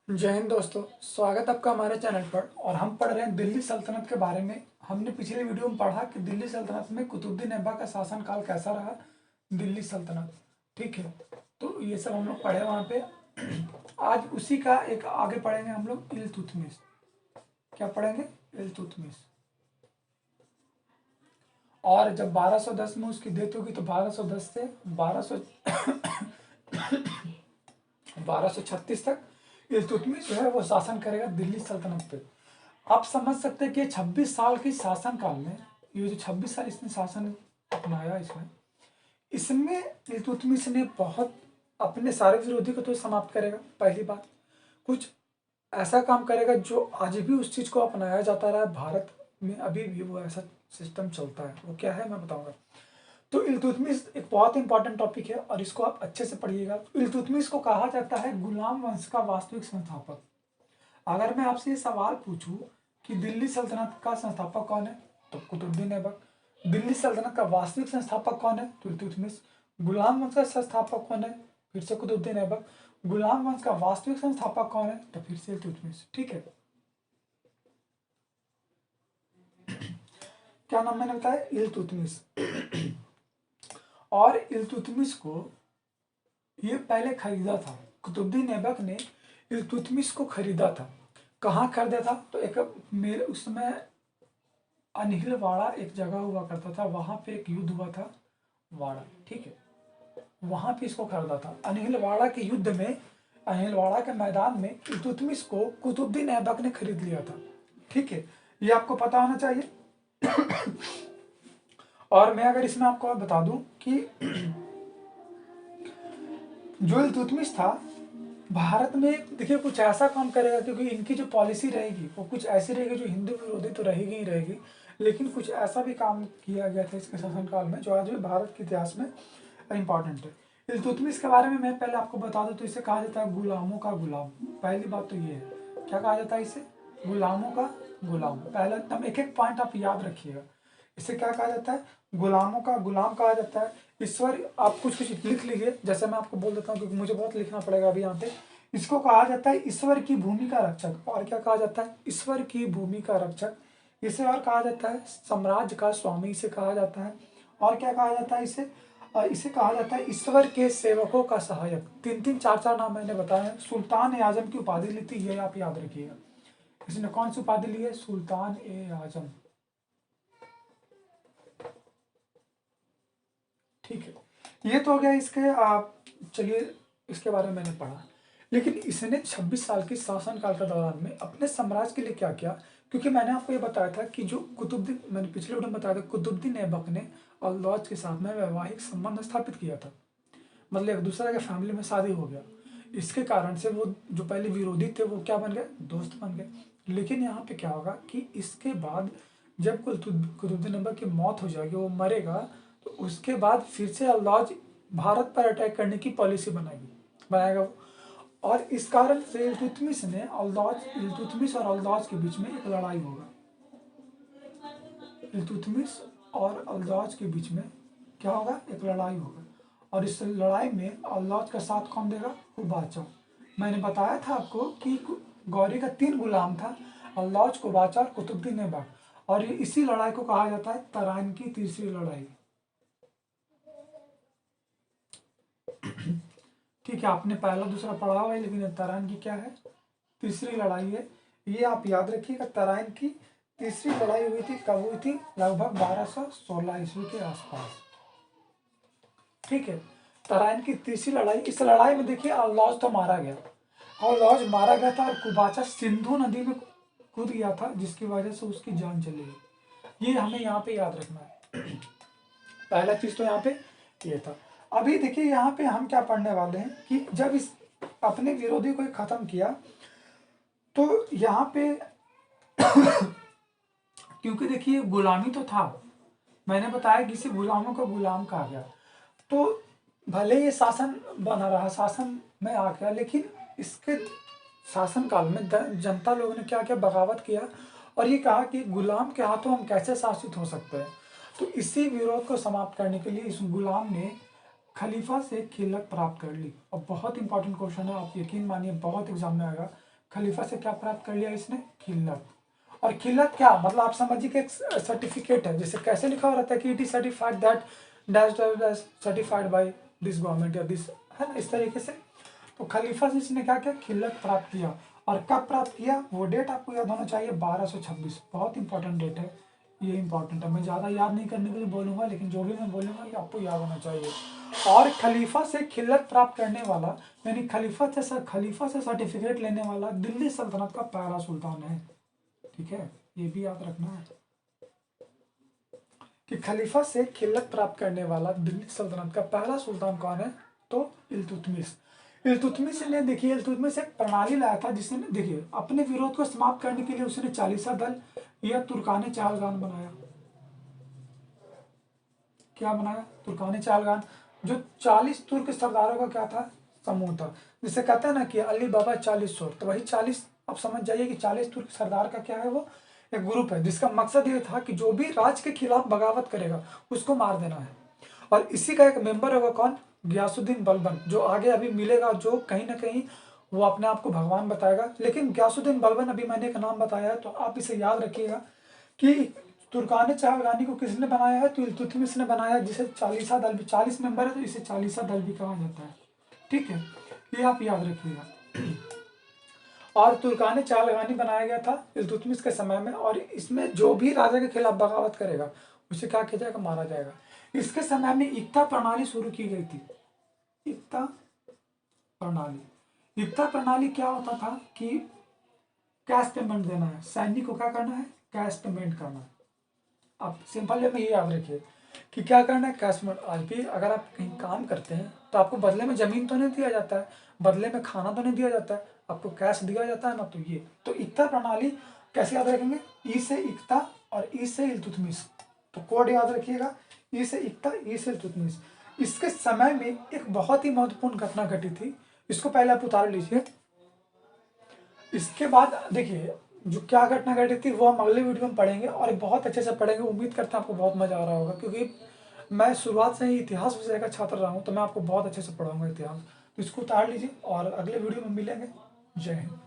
जय हिंद दोस्तों। स्वागत आपका हमारे चैनल पर। और हम पढ़ रहे हैं दिल्ली सल्तनत के बारे में। हमने पिछले वीडियो में पढ़ा कि दिल्ली सल्तनत में कुतुबुद्दीन ऐबक का शासनकाल कैसा रहा। दिल्ली सल्तनत, ठीक है। तो ये सब हम लोग पढ़े वहाँ पे। आज उसी का एक आगे पढ़ेंगे हम लोग, इल्तुतमिश। क्या पढ़ेंगे? इल्तुतमिश। और जब 1210 में उसकी डेथ होगी तो 1210 से 1236 तक इल्तुतमिश जो है वो शासन करेगा दिल्ली सल्तनत पे। आप समझ सकते हैं कि 26 साल की शासन काल में, ये जो 26 साल इसने शासन अपनाया, इसमें इल्तुतमिश ने बहुत अपने सारे विरोधी को तो समाप्त करेगा। पहली बात, कुछ ऐसा काम करेगा जो आज भी उस चीज को अपनाया जाता रहा है भारत में, अभी भी वो ऐसा सिस्टम चलता है। वो क्या है मैं बताऊंगा। तो इल्तुतमिश एक बहुत इंपॉर्टेंट टॉपिक है और इसको आप अच्छे से पढ़िएगा। इल्तुतमिश को कहा जाता है गुलाम वंश का वास्तविक संस्थापक। अगर मैं आपसे ये सवाल पूछूं कि दिल्ली सल्तनत का संस्थापक कौन है, तो कुतुबुद्दीन ऐबक। दिल्ली सल्तनत का वास्तविक संस्थापक कौन है, तो इल्तुतमिश। गुलाम वंश का संस्थापक कौन है, फिर से कुतुबुद्दीन ऐबक। गुलाम वंश का वास्तविक संस्थापक कौन है, तो फिर से इल्तुतमिश। ठीक है, क्या नाम मैंने बताया? इल्तुतमिश। और इल्तुतमिश को ये पहले खरीदा था, कुतुबुद्दीन ऐबक ने इल्तुतमिश को खरीदा था। कहाँ खरीदा था? तो एक मेरे उस समय अनिलवाड़ा एक जगह हुआ करता था, वहां पे एक युद्ध हुआ था, वाड़ा, ठीक है। वहां पे इसको खरीदा था। अनिलवाड़ा के युद्ध में, अनिलवाड़ा के मैदान में इल्तुतमिश को कुतुबुद्दीन ऐबक ने खरीद लिया था। ठीक है, ये आपको पता होना चाहिए। और मैं अगर इसमें आपको बता दूं कि जो इल्तुतमिश था भारत में, देखिए कुछ ऐसा काम करेगा, क्योंकि इनकी जो पॉलिसी रहेगी वो कुछ ऐसी रहेगी जो हिंदू विरोधी तो रहेगी ही रहेगी, लेकिन कुछ ऐसा भी काम किया गया था इसके शासनकाल में जो आज भी भारत के इतिहास में इंपॉर्टेंट है। इल्तुतमिश के बारे में मैं पहले आपको बता दूं तो इसे कहा जाता है गुलामों का गुलाम। पहली बात तो ये है, क्या कहा जाता है इसे? गुलामों का गुलाम। पहला एकदम एक एक पॉइंट आप याद रखिएगा। इसे क्या कहा जाता है? गुलामों का गुलाम कहा जाता है। ईश्वर, आप कुछ कुछ लिख लीजिए, जैसे मैं आपको बोल देता हूँ क्योंकि मुझे बहुत लिखना पड़ेगा अभी यहाँ पे। इसको कहा जाता है ईश्वर की भूमि का रक्षक। और क्या कहा जाता है? ईश्वर की भूमि का रक्षक। इसे और कहा जाता है साम्राज्य का स्वामी, इसे कहा जाता है। और क्या कहा जाता है इसे? इसे कहा जाता है ईश्वर के सेवकों का सहायक। तीन तीन चार चार नाम मैंने बताया। सुल्तान ए आजम की उपाधि ली थी, ये आप याद रखिएगा। इसने कौन सी उपाधि ली है? सुल्तान ए आजम। ठीक है, ये तो हो गया इसके। आप चलिए, इसके बारे में मैंने पढ़ा। लेकिन इसने 26 साल की शासनकाल के दौरान में अपने साम्राज्य के लिए क्या किया? क्योंकि मैंने आपको ये बताया था कि जो कुतुबुद्दीन, मैंने पिछले वीडियो में बताया था, कुतुबुद्दीन ऐबक ने अल्लौज के साथ में वैवाहिक संबंध स्थापित किया था। मतलब एक दूसरे के फैमिली में शादी हो गया। इसके कारण से वो जो पहले विरोधी थे वो क्या बन गए? दोस्त बन गए। लेकिन यहाँ पे क्या होगा कि इसके बाद जब कुतुबुद्दीन ऐबक की मौत हो जाएगी, वो मरेगा, तो उसके बाद फिर से अल्लाज भारत पर अटैक करने की पॉलिसी बनाएगा वो। और इस कारण से इल्तुतमिश और अल्लाज के बीच में एक लड़ाई होगा। इल्तुतमिश और अल्लाज के बीच में क्या होगा? एक लड़ाई होगा। और इस लड़ाई में अल्लाज का साथ कौन देगा? कुबाचा। मैंने बताया था आपको कि गौरी का 3 गुलाम था, अल्लाज, कुबाचा और कुतुबुद्दीन ऐबक। और ये इसी लड़ाई को कहा जाता है तराइन की तीसरी लड़ाई। ठीक है, आपने पहला दूसरा पढ़ा हुआ है, लेकिन तराइन की क्या है? तीसरी लड़ाई है। ये आप याद रखिएगा, तराइन की तीसरी लड़ाई हुई थी। कब हुई थी? लगभग 1216 ईस्वी के आसपास। ठीक है, तराइन की तीसरी लड़ाई। इस लड़ाई में देखिए अल्लौज तो मारा गया, अल्लौज मारा गया था, और कुबाचा सिंधु नदी में कूद गया था, जिसकी वजह से उसकी जान चली गई। ये हमें यहाँ पे याद रखना है। पहला चीज तो यहाँ पे ये था। अभी देखिए यहाँ पे हम क्या पढ़ने वाले हैं कि जब इस अपने विरोधी को खत्म किया, तो यहाँ पे क्योंकि देखिए गुलामी तो था, मैंने बताया कि इसे गुलामों का गुलाम कहा गया। तो भले ये शासन बना रहा, शासन में आ गया, लेकिन इसके शासन काल में जनता लोगों ने क्या किया? बगावत किया और ये कहा कि गुलाम के हाथों हम कैसे शासित हो सकते हैं। तो इसी विरोध को समाप्त करने के लिए इस गुलाम ने खलीफा से खिलत प्राप्त कर ली। और बहुत इंपॉर्टेंट क्वेश्चन है, आप यकीन मानिए बहुत एग्जाम में आएगा। खलीफा से क्या प्राप्त कर लिया इसने? खिल्लत। और खिल्लत क्या मतलब आप समझिए कि एक सर्टिफिकेट है, जैसे कैसे लिखा हुआ रहता है कि it is certified that dash dash dash certified by this government या दिस, है ना, इस तरीके से। तो खलीफा से इसने क्या किया? खिल्लत प्राप्त किया। और कब प्राप्त किया? वो डेट आपको याद होना चाहिए, 1226। बहुत इंपॉर्टेंट डेट है ये, इंपॉर्टेंट है। मैं ज़्यादा याद नहीं करने के लिए बोलूँगा, लेकिन जो भी मैं बोलूँगा ये आपको याद होना चाहिए। और खलीफा से खिल्लत प्राप्त करने वाला, यानी खलीफा से सर्टिफिकेट लेने वाला दिल्ली सल्तनत का पहला सुल्तान है। ठीक है, ये भी याद रखना है कि खलीफा से खिल्लत प्राप्त करने वाला दिल्ली सल्तनत का पहला सुल्तान कौन है? तो इल्तुतमिश। इल्तुतमिश ने, देखिए, इल्तुतमिश एक प्रणाली लाया था जिसने, देखिए, अपने विरोध को समाप्त करने के लिए उसने चालीसा दल या तुर्कान चालगान बनाया। क्या बनाया? तुर्कान चालगान, जो 40 तुर्क सरदारों का क्या था? समूह था। जिसे कहता है ना कि अली बाबा 40 सुर, तो वही 40, आप समझ जाइए कि 40 तुर्क सरदार का क्या है? वो एक ग्रुप है जिसका मकसद ये था कि जो भी राज के खिलाफ बगावत करेगा उसको मार देना है। और इसी का एक मेंबर होगा कौन? गयासुद्दीन बलबन, जो आगे अभी मिलेगा, जो कहीं ना कहीं वो अपने आप को भगवान बताएगा। लेकिन गयासुद्दीन बलबन अभी मैंने एक नाम बताया है, तो आप इसे याद रखिएगा कि तुर्कान चालगानी को किसने बनाया है? तो इल्तुतमिश ने बनाया, जिसे चालीसा दल भी, 40 मेंबर है तो इसे चालीसा दल भी कहा जाता है। ठीक है, ये आप याद रखिएगा। और तुर्कान चालगानी बनाया गया था इल्तुतमिश के समय में, और इसमें जो भी राजा के खिलाफ बगावत करेगा उसे क्या किया जाएगा? मारा जाएगा। इसके समय में इक्ता प्रणाली शुरू की गई थी। इक्ता प्रणाली, इक्ता प्रणाली क्या होता था कि कैश पेमेंट देना है, सैनिक को क्या करना है? कैश पेमेंट करना है। आप सिंपल वे में ये याद रखिए कि क्या करना है? Cash payment. आज भी अगर आप कहीं काम करते हैं तो आपको बदले में जमीन तो नहीं दिया जाता है, बदले में खाना तो नहीं दिया जाता है, आपको कैश दिया जाता है ना। तो ये तो इक्ता प्रणाली कैसे याद रखेंगे? ई से इक्ता और ई से इल्तुतमिश। तो कोड याद रखिएगा, ई से इक्ता, ई से इल्तुतमिश। इसके समय में एक बहुत ही महत्वपूर्ण घटना घटी थी, इसको पहले आप उतार लीजिए। इसके बाद देखिए जो क्या घटना घटी थी वो हम अगले वीडियो में पढ़ेंगे, और बहुत अच्छे से पढ़ेंगे। उम्मीद करता हूँ आपको बहुत मजा आ रहा होगा, क्योंकि मैं शुरुआत से ही इतिहास विषय का छात्र रहा हूँ, तो मैं आपको बहुत अच्छे से पढ़ाऊंगा इतिहास। तो इसको उतार लीजिए और अगले वीडियो में मिलेंगे। जय हिंद।